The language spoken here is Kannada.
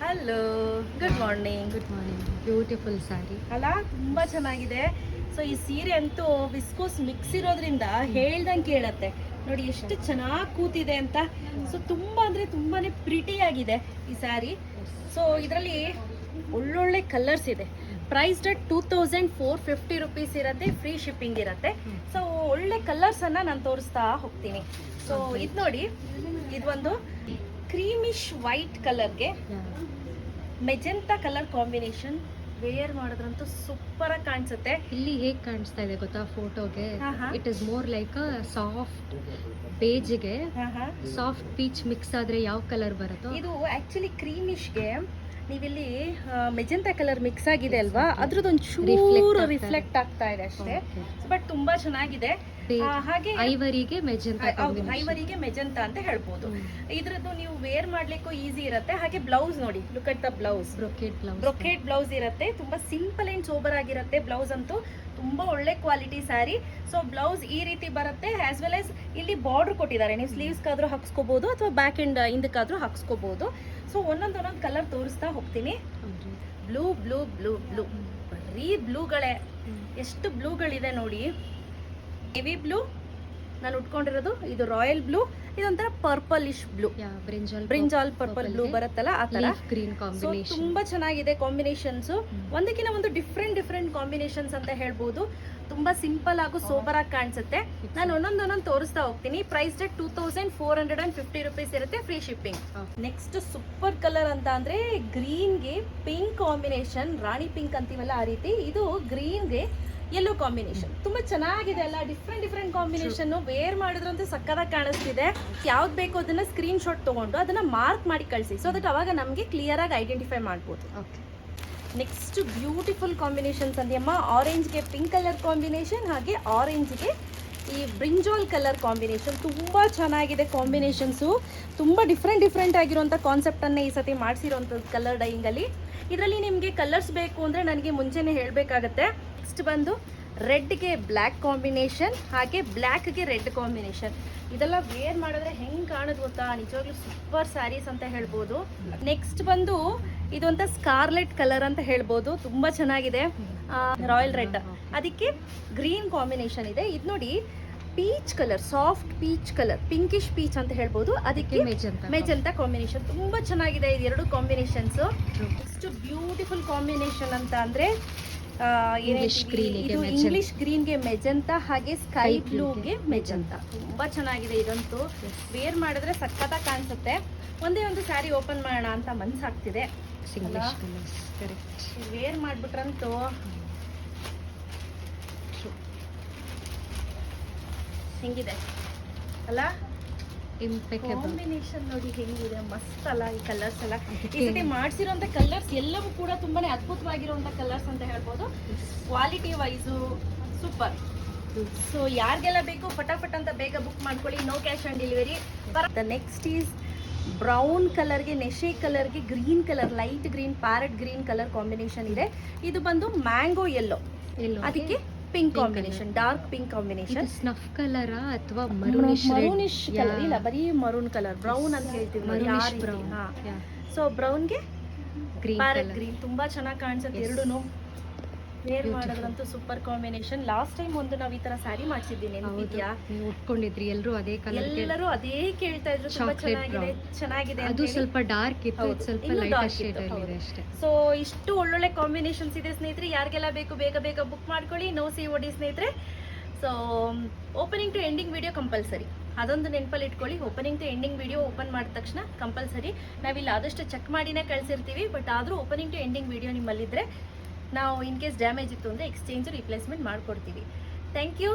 Hello, good morning. Good morning. Beautiful sari ಅಲ್ಲ, ತುಂಬಾ ಚೆನ್ನಾಗಿದೆ. ಸೊ ಈ ಸೀರೆ ಅಂತೂ ವಿಸ್ಕೋಸ್ ಮಿಕ್ಸ್ ಇರೋದ್ರಿಂದ ಹೇಳ್ದಂಗೆ ಕೇಳತ್ತೆ. ನೋಡಿ ಎಷ್ಟು ಚೆನ್ನಾಗಿ ಕೂತಿದೆ ಅಂತ. ಸೊ ತುಂಬಾ ಅಂದ್ರೆ ತುಂಬಾನೇ ಪ್ರಿಟಿ ಆಗಿದೆ ಈ ಸ್ಯಾರಿ. ಸೊ ಇದರಲ್ಲಿ ಒಳ್ಳೊಳ್ಳೆ ಕಲರ್ಸ್ ಇದೆ. ಪ್ರೈಸ್ಡ್ ಅಟ್ 2450 ರುಪೀಸ್ ಇರುತ್ತೆ. ಫ್ರೀ ಶಿಪ್ಪಿಂಗ್ ಇರುತ್ತೆ. ಸೊ ಒಳ್ಳೆ ಕಲರ್ಸ್ ಅನ್ನ ನಾನು ತೋರಿಸ್ತಾ ಹೋಗ್ತೀನಿ. ಸೊ ಇದು ನೋಡಿ, ಇದೊಂದು ಕ್ರೀಮಿಶ್ ವೈಟ್ ಕಲರ್ಗೆ ಮೆಜೆಂಟಾ ಕಲರ್ ಕಾಂಬಿನೇಷನ್. ವೇರ್ ಮಾಡಿದ್ರಂತೂ ಸೂಪರ್ ಆಗಿ ಕಾಣಿಸುತ್ತೆ. ಇಲ್ಲಿ ಹೇಗೆ ಕಾಣಿಸ್ತಾ ಇದೆ ಗೊತ್ತಾ ಫೋಟೋಗೆ? It is more like a soft ಬೇಜ್ಗೆ ಸಾಫ್ಟ್ ಪೀಚ್ ಮಿಕ್ಸ್ ಆದ್ರೆ ಯಾವ ಕಲರ್ ಬರುತ್ತೋ ಇದು ಆಕ್ಚುಲಿ ಕ್ರೀಮಿಶ್ಗೆ ನೀವಿಲ್ಲಿ ಮೆಜೆಂಟಾ ಕಲರ್ ಮಿಕ್ಸ್ ಆಗಿದೆ ಅಲ್ವಾ, ಅದ್ರದ್ದೊಂದು ಚೂರು ರಿಫ್ಲೆಕ್ಟ್ ಆಗ್ತಾ ಇದೆ ಅಷ್ಟೇ. ಬಟ್ ತುಂಬಾ ಚೆನ್ನಾಗಿದೆ. ಹಾಗೆ ಐವರಿಗೆ ಮೆಜೆಂಟಾ, ಐವರಿಗೆ ಮೆಜೆಂಟಾ ಅಂತ ಹೇಳ್ಬೋದು. ಇದ್ರದ್ದು ನೀವು ವೇರ್ ಮಾಡ್ಲಿಕ್ಕೂ ಈಸಿ ಇರುತ್ತೆ. ಹಾಗೆ ಬ್ಲೌಸ್ ನೋಡಿ, look at the blouse. Brocade blouse ಇರುತ್ತೆ. ತುಂಬಾ ಸಿಂಪಲ್ ಅಂಡ್ ಸೋಬರ್ ಆಗಿರುತ್ತೆ. ಬ್ಲೌಸ್ ಅಂತೂ ತುಂಬಾ ಒಳ್ಳೆ ಕ್ವಾಲಿಟಿ ಸ್ಯಾರಿ. ಸೊ ಬ್ಲೌಸ್ ಈ ರೀತಿ ಬರುತ್ತೆ. ಆಸ್ ವೆಲ್ ಆಸ್ ಇಲ್ಲಿ ಬಾರ್ಡರ್ ಕೊಟ್ಟಿದ್ದಾರೆ. ನೀವು ಸ್ಲೀವ್ಸ್ಗಾದ್ರೂ ಹಾಕ್ಸ್ಕೋಬಹುದು ಅಥವಾ ಬ್ಯಾಕ್ ಅಂಡ್ ಹಿಂದಕ್ಕಾದ್ರೂ ಹಾಕ್ಸ್ಕೋಬಹುದು. ಸೊ ಒಂದೊಂದು ಕಲರ್ ತೋರಿಸ್ತಾ ಹೋಗ್ತೀನಿ. ಬ್ಲೂ ಬ್ಲೂ ಬ್ಲೂ ಬ್ಲೂ, ಬರೀ ಬ್ಲೂಗಳೇ. ಎಷ್ಟು ಬ್ಲೂಗಳಿದೆ ನೋಡಿ. ಹೆವಿ ಬ್ಲೂ ನಾನು ಉಟ್ಕೊಂಡಿರೋದು, ಇದು ರಾಯಲ್ ಬ್ಲೂ. ಇದೊಂಥರ purplish blue, brinjal purple blue ಬರುತ್ತಲ್ಲ ಆ ತರ. ತುಂಬಾ ಚೆನ್ನಾಗಿದೆ ಕಾಂಬಿನೇಷನ್ಸ್. ಒಂದಕ್ಕಿಂತ ಒಂದು ಡಿಫ್ರೆಂಟ್ ಕಾಂಬಿನೇಷನ್ಸ್ ಅಂತ ಹೇಳ್ಬೋದು. ತುಂಬಾ ಸಿಂಪಲ್ ಹಾಗೂ ಸೋಬರ್ ಆಗಿ ಕಾಣಿಸುತ್ತೆ. ನಾನು ಒಂದೊಂದೊಂದೊಂದು ತೋರಿಸ್ತಾ ಹೋಗ್ತೀನಿ. ಪ್ರೈಸ್ 2450 ರುಪೀಸ್ ಇರುತ್ತೆ. Free shipping. Next super colour ಅಂತ ಅಂದ್ರೆ ಗ್ರೀನ್ಗೆ ಪಿಂಕ್ ಕಾಂಬಿನೇಷನ್. ರಾಣಿ ಪಿಂಕ್ ಅಂತೀವಲ್ಲ ಆ ರೀತಿ. ಇದು ಗ್ರೀನ್ಗೆ ಯೆಲ್ಲೋ ಕಾಂಬಿನೇಷನ್. ತುಂಬಾ ಚೆನ್ನಾಗಿದೆ ಅಲ್ಲ. Different combination. ವೇರ್ ಮಾಡಿದ್ರಂತೂ ಸಕ್ಕತ್ತಾಗಿ ಕಾಣಿಸ್ತಿದೆ. ಯಾವ್ದು ಬೇಕು ಅದನ್ನ ಸ್ಕ್ರೀನ್ ಶಾಟ್ ತಗೊಂಡು ಅದನ್ನ ಮಾರ್ಕ್ ಮಾಡಿ ಕಳಿಸಿ. ಸೊ ದಟ್ ಅವಾಗ ನಮಗೆ ಕ್ಲಿಯರ್ ಆಗಿ ಐಡೆಂಟಿಫೈ ಮಾಡ್ಬೋದು. ನೆಕ್ಸ್ಟ್ ಬ್ಯೂಟಿಫುಲ್ ಕಾಂಬಿನೇಷನ್ಸ್ ಅಂದ್ಯಮ್ಮ. ಆರೆಂಜ್ಗೆ ಪಿಂಕ್ ಕಲರ್ ಕಾಂಬಿನೇಷನ್, ಹಾಗೆ ಆರೆಂಜ್ಗೆ ಈ ಬ್ರಿಂಜಾಲ್ ಕಲರ್ ಕಾಂಬಿನೇಷನ್. ತುಂಬಾ ಚೆನ್ನಾಗಿದೆ ಕಾಂಬಿನೇಷನ್ಸು. ತುಂಬಾ ಡಿಫ್ರೆಂಟ್ ಆಗಿರುವಂಥ ಕಾನ್ಸೆಪ್ಟನ್ನೇ ಈ ಸತಿ ಮಾಡಿಸಿರೋಂಥದ್ದು ಕಲರ್ ಡೈಯಿಂಗಲ್ಲಿ. ಇದರಲ್ಲಿ ನಿಮಗೆ ಕಲರ್ಸ್ ಬೇಕು ಅಂದರೆ ನನಗೆ ಮುಂಚೆನೇ ಹೇಳಬೇಕಾಗತ್ತೆ. ನೆಕ್ಸ್ಟ್ ಬಂದು ರೆಡ್ಗೆ ಬ್ಲ್ಯಾಕ್ ಕಾಂಬಿನೇಷನ್, ಹಾಗೆ ಬ್ಲ್ಯಾಕ್ಗೆ ರೆಡ್ ಕಾಂಬಿನೇಷನ್. ಇದೆಲ್ಲ ವೇರ್ ಮಾಡಿದ್ರೆ ಹೆಂಗೆ ಕಾಣೋದು ಗೊತ್ತಾ, ನಿಜವಾಗ್ಲೂ ಸೂಪರ್ ಸ್ಯಾರೀಸ್ ಅಂತ ಹೇಳ್ಬೋದು. ನೆಕ್ಸ್ಟ್ ಬಂದು ಇದೊಂಥ ಸ್ಕಾರ್ಲೆಟ್ ಕಲರ್ ಅಂತ ಹೇಳ್ಬೋದು. ತುಂಬ ಚೆನ್ನಾಗಿದೆ. ರಾಯಲ್ ರೆಡ್, ಅದಕ್ಕೆ ಗ್ರೀನ್ ಕಾಂಬಿನೇಷನ್ ಇದೆ. ಇದು ನೋಡಿ peach colour, soft peach colour, pinkish peach ಅಂತ ಹೇಳ್ಬೋದು. ಅದಕ್ಕೆ ಮೆಜೆಂಟಾ ಕಾಂಬಿನೇಷನ್. ತುಂಬ ಚೆನ್ನಾಗಿದೆ ಇದು ಎರಡು ಕಾಂಬಿನೇಷನ್ಸ್. ನೆಕ್ಸ್ಟ್ ಬ್ಯೂಟಿಫುಲ್ ಕಾಂಬಿನೇಷನ್ ಅಂತ ಅಂದರೆ ಇದು ಇಂಗ್ಲಿಷ್ ಗ್ರೀನ್ಗೆ ಮೆಜೆಂಟಾ, ಹಾಗೆ ಸ್ಕೈ ಬ್ಲೂಗೆ ಮೆಜೆಂಟಾ. ತುಂಬಾ ಚೆನ್ನಾಗಿದೆ ಇದಂತೂ. ವೇರ್ ಮಾಡಿದ್ರೆ ಸಖತ್ತಾಗಿ ಕಾಣಿಸುತ್ತೆ. ಒಂದೇ ಒಂದು ಸ್ಯಾರಿ ಓಪನ್ ಮಾಡೋಣ ಅಂತ ಮನ್ಸಾಗ್ತಿದೆ. ವೇರ್ ಮಾಡ್ಬಿಟ್ರಂತೂ ಹೆಂಗಿದೆ ಅಲ್ಲ. ಕಾಂಬಿನೇಷನ್ ನೋಡಿ ಹೆಂಗಿದೆ, ಮಸ್ತ್ ಅಲ್ಲ ಈ ಕಲರ್ಸ್ ಎಲ್ಲ. ಈ ಸತಿ ಮಾಡಿಸಿರುವಂತ ಕಲರ್ಸ್ ಎಲ್ಲವೂ ಕೂಡ ತುಂಬಾನೇ ಅದ್ಭುತವಾಗಿರುವಂತ ಕಲರ್ಸ್ ಅಂತ ಹೇಳ್ಬೋದು. Quality wise super. ಸೊ ಯಾರಿಗೆಲ್ಲ ಬೇಕು ಫಟಾಫಟ್ ಅಂತ ಬೇಗ ಬುಕ್ ಮಾಡ್ಕೊಳ್ಳಿ. No cash on delivery. Next is brown ಕಲರ್ಗೆ ನೆಶೆ ಕಲರ್ಗೆ green colour, light green, parrot green colour combination ಇದೆ. ಇದು ಬಂದು ಮ್ಯಾಂಗೋ ಯೆಲ್ಲೋ, ಅದಕ್ಕೆ pink combination, dark pink combination. Snuff colour ಅಥವಾ ಮರೂನಿಶ್ ಕಲರ್ ಇಲ್ಲ, ಬರೀ ಮರೂನ್ ಕಲರ್, ಬ್ರೌನ್ ಅಂತ ಹೇಳ್ತೀವಿ. ಸೊ ಬ್ರೌನ್ಗೆ ಪ್ಯಾರೆಟ್ ಗ್ರೀನ್ ತುಂಬಾ ಚೆನ್ನಾಗಿ ಕಾಣಿಸುತ್ತೆ. ಎರಡೂನು ವೇರ್ ಮಾಡಿದ್ರಂತೂ ಸೂಪರ್ ಕಾಂಬಿನೇಷನ್. ಲಾಸ್ಟ್ ಟೈಮ್ ಒಂದು ನಾವು ಈ ತರ ಸ್ಯಾರಿ ಮಾಡಿಸಿದ್ದೀನಿ, ನೆನಪಿದ್ಯಾ? ಉಟ್ಕೊಂಡಿದ್ರಿ ಎಲ್ಲರೂ ಅದೇ ಕಲರ್. ಎಲ್ಲರೂ ಅದೇ ಕೇಳ್ತಾ ಇದ್ರು. ತುಂಬಾ ಚೆನ್ನಾಗಿದೆ. ಅದು ಸ್ವಲ್ಪ ಡಾರ್ಕ್ ಇತ್ತು, ಸ್ವಲ್ಪ ಲೈಟ್ ಶೇಡ್ ಅಲ್ಲಿ ಅಷ್ಟೇ. ಸೊ ಇಷ್ಟು ಒಳ್ಳೊಳ್ಳೆ ಕಾಂಬಿನೇಷನ್ಸ್ ಇದೆ ಸ್ನೇಹಿತರೆ. ಯಾರಿಗೆಲ್ಲ ಬೇಕು ಬೇಗ ಬುಕ್ ಮಾಡ್ಕೊಳ್ಳಿ. ನೋ COD ಸ್ನೇಹಿತರೆ. So opening to ending video compulsory, ಅದೊಂದು ನೆನಪಲ್ಲಿ ಇಟ್ಕೊಳ್ಳಿ. Opening to ending video open ಮಾಡಿದ ತಕ್ಷಣ ಕಂಪಲ್ಸರಿ. ನಾವಿಲ್ಲಿ ಆದಷ್ಟು ಚೆಕ್ ಮಾಡಿನೇ ಕಳಿಸಿರ್ತೀವಿ. ಬಟ್ ಆದರೂ ಓಪನಿಂಗ್ ಟು ಎಂಡಿಂಗ್ ವಿಡಿಯೋ ನಿಮ್ಮಲ್ಲಿದ್ದರೆ ನಾವು ಇನ್ ಕೇಸ್ ಡ್ಯಾಮೇಜ್ ಇತ್ತು ಅಂದರೆ ಎಕ್ಸ್ಚೇಂಜ್ ರಿಪ್ಲೇಸ್ಮೆಂಟ್ ಮಾಡಿಕೊಡ್ತೀವಿ. Thank you.